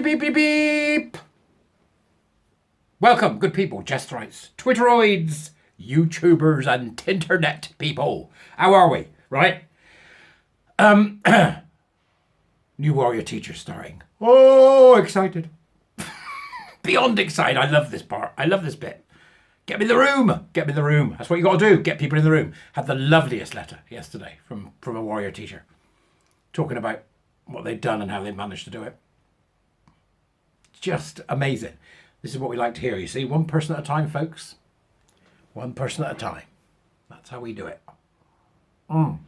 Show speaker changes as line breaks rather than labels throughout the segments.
beep, beep, beep, beep. Welcome, good people, Jesterites, Twitteroids, YouTubers, and Tinternet people. How are we? Right? New Warrior Teacher starring. Oh, excited. Beyond excited. I love this part. I love this bit. Get me in the room. Get me in the room. That's what you got to do. Get people in the room. Had the loveliest letter yesterday from a Warrior Teacher, talking about what they'd done and how they managed to do it. Just amazing. This is what we like to hear. You see, one person at a time, folks. One person at a time. That's how we do it. I'm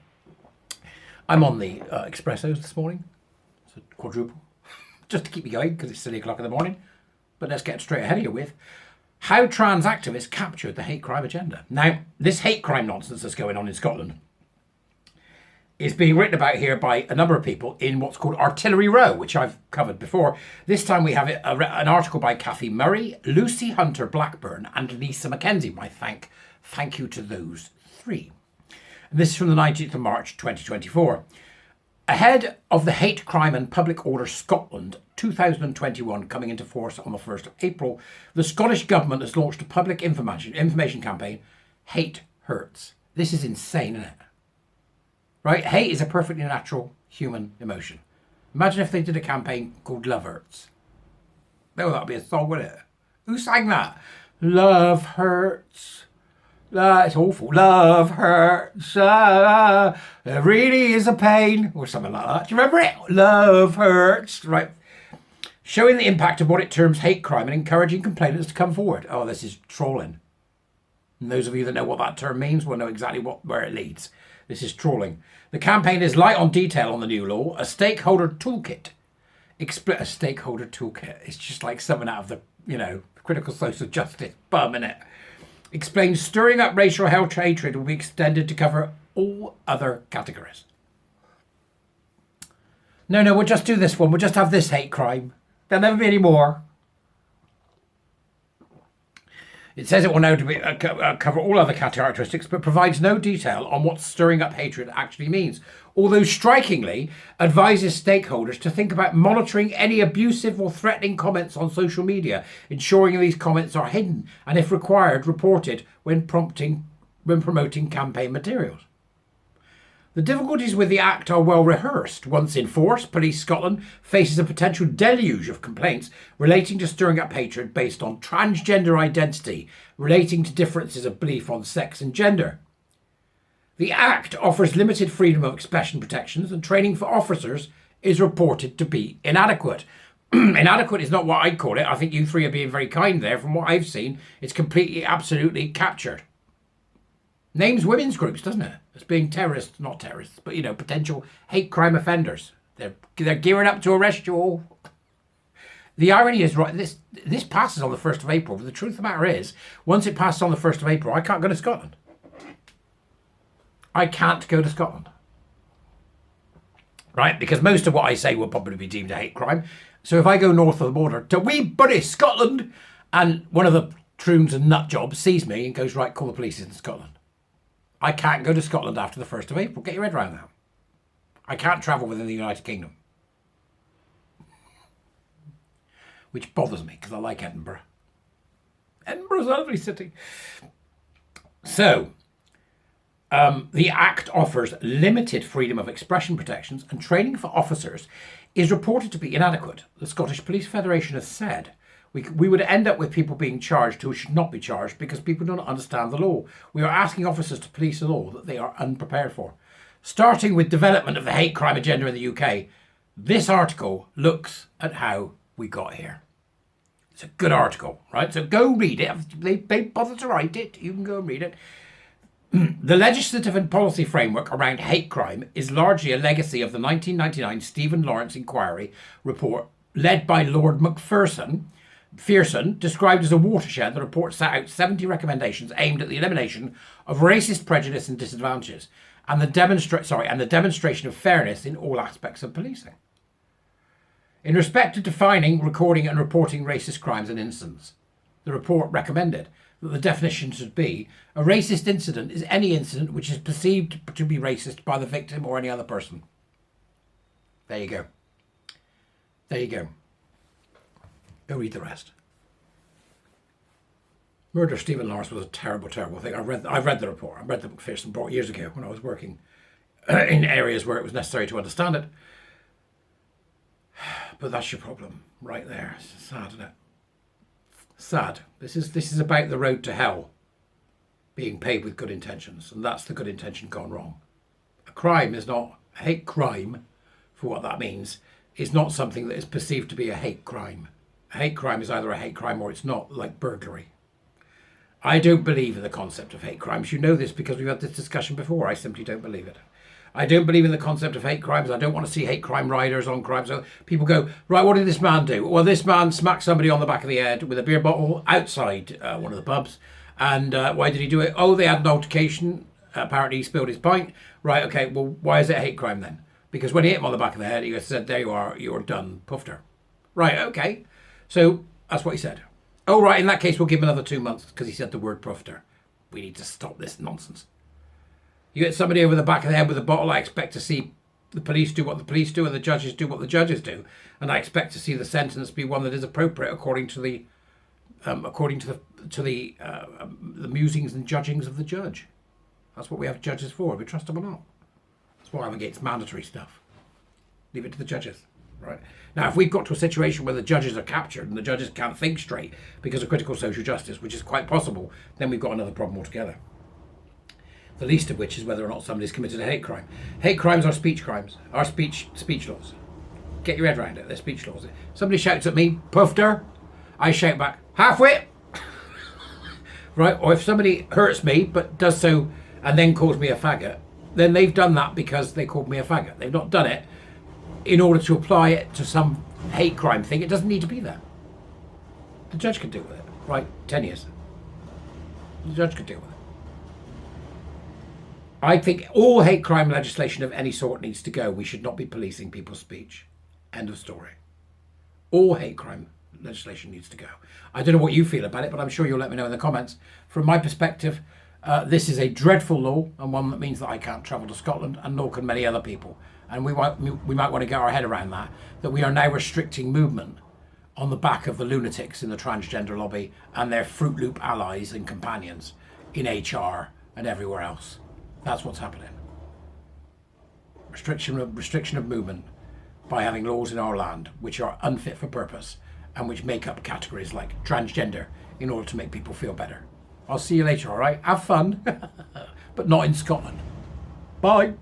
on the espressos this morning. It's a quadruple. Just to keep me going, because it's 3 o'clock in the morning. But let's get straight ahead here with how trans activists captured the hate crime agenda. Now, this hate crime nonsense that's going on in Scotland is being written about here by a number of people in what's called Artillery Row, which I've covered before. This time we have an article by Kathy Murray, Lucy Hunter Blackburn, and Lisa Mackenzie. My thank you to those three. And this is from the 19th of March, 2024. Ahead of the Hate Crime and Public Order Scotland 2021 coming into force on the 1st of April, the Scottish Government has launched a public information campaign, Hate Hurts. This is insane, isn't it? Right? Hate is a perfectly natural human emotion. Imagine if they did a campaign called Love Hurts. Oh, that'd be a song, wouldn't it? Who sang that? Love hurts. It's awful. Love hurts. It really is a pain. Or something like that. Do you remember it? Love hurts. Right. Showing the impact of what it terms hate crime and encouraging complainants to come forward. Oh, this is trolling. And those of you that know what that term means will know exactly where it leads. This is trolling. The campaign is light on detail on the new law, a stakeholder toolkit. A stakeholder toolkit. It's just like something out of the, critical social justice bum, innit? Explains stirring up racial hatred will be extended to cover all other categories. No, we'll just do this one. We'll just have this hate crime. There'll never be any more. It says it will now cover all other characteristics, but provides no detail on what stirring up hatred actually means. Although strikingly advises stakeholders to think about monitoring any abusive or threatening comments on social media, ensuring these comments are hidden and, if required, reported when promoting campaign materials. The difficulties with the Act are well rehearsed. Once in force, Police Scotland faces a potential deluge of complaints relating to stirring up hatred based on transgender identity, relating to differences of belief on sex and gender. The Act offers limited freedom of expression protections, and training for officers is reported to be inadequate. Inadequate is not what I'd call it. I think you three are being very kind there. From what I've seen, it's completely, absolutely captured. Names women's groups, doesn't it? As being terrorists, not terrorists, but, potential hate crime offenders. They're gearing up to arrest you all. The irony is, right, this passes on the 1st of April, but the truth of the matter is, once it passes on the 1st of April, I can't go to Scotland. I can't go to Scotland. Right? Because most of what I say will probably be deemed a hate crime. So if I go north of the border to wee buddy Scotland, and one of the troons and nut jobs sees me and goes, right, call the police in Scotland. I can't go to Scotland after the 1st of April. Get your head around that. I can't travel within the United Kingdom. Which bothers me, because I like Edinburgh. Edinburgh's a lovely city. So, the Act offers limited freedom of expression protections, and training for officers is reported to be inadequate. The Scottish Police Federation has said we would end up with people being charged who should not be charged because people don't understand the law. We are asking officers to police a law that they are unprepared for. Starting with development of the hate crime agenda in the UK, this article looks at how we got here. It's a good article, right? So go read it. They bothered to write it. You can go and read it. The legislative and policy framework around hate crime is largely a legacy of the 1999 Stephen Lawrence inquiry report led by Lord Macpherson, described as a watershed. The report set out 70 recommendations aimed at the elimination of racist prejudice and disadvantages, and the demonstration of fairness in all aspects of policing. In respect to defining, recording and reporting racist crimes and incidents, the report recommended that the definition should be: a racist incident is any incident which is perceived to be racist by the victim or any other person. There you go. Go read the rest. Murder of Stephen Lawrence was a terrible, terrible thing. I read the report. I read the Macpherson report years ago when I was working in areas where it was necessary to understand it. But that's your problem right there. It's sad, isn't it? Sad. This is about the road to hell being paved with good intentions, and that's the good intention gone wrong. A crime is not a hate crime, for what that means, is not something that is perceived to be a hate crime. A hate crime is either a hate crime or it's not, like burglary. I don't believe in the concept of hate crimes. You know this because we've had this discussion before. I simply don't believe it. I don't believe in the concept of hate crimes. I don't want to see hate crime riders on crimes. So people go, right, what did this man do? Well, this man smacked somebody on the back of the head with a beer bottle outside one of the pubs. And why did he do it? Oh, they had an altercation. Apparently he spilled his pint. Right, okay, well, why is it a hate crime then? Because when he hit him on the back of the head, he said, there you are, you're done, puffed her. Right, okay. So that's what he said. Oh, right, in that case, we'll give him another 2 months because he said the word puffed her. We need to stop this nonsense. You hit somebody over the back of the head with a bottle, I expect to see the police do what the police do and the judges do what the judges do. And I expect to see the sentence be one that is appropriate according to the musings and judgings of the judge. That's what we have judges for. We trust them or not. That's why I'm against mandatory stuff. Leave it to the judges. Right. Now, if we've got to a situation where the judges are captured and the judges can't think straight because of critical social justice, which is quite possible, then we've got another problem altogether. The least of which is whether or not somebody's committed a hate crime. Hate crimes are speech crimes, are speech laws. Get your head around it. They're speech laws. Somebody shouts at me, puffed her, I shout back, half-wit. Right? Or if somebody hurts me but does so and then calls me a faggot, then they've done that because they called me a faggot. They've not done it in order to apply it to some hate crime thing. It doesn't need to be there. The judge can deal with it. Right, 10 years. The judge can deal with it. I think all hate crime legislation of any sort needs to go. We should not be policing people's speech. End of story. All hate crime legislation needs to go. I don't know what you feel about it, but I'm sure you'll let me know in the comments. From my perspective, this is a dreadful law and one that means that I can't travel to Scotland, and nor can many other people. And we might want to get our head around that we are now restricting movement on the back of the lunatics in the transgender lobby and their Fruit Loop allies and companions in HR and everywhere else. That's what's happening. Restriction of movement by having laws in our land which are unfit for purpose and which make up categories like transgender in order to make people feel better. I'll see you later, all right? Have fun, but not in Scotland. Bye.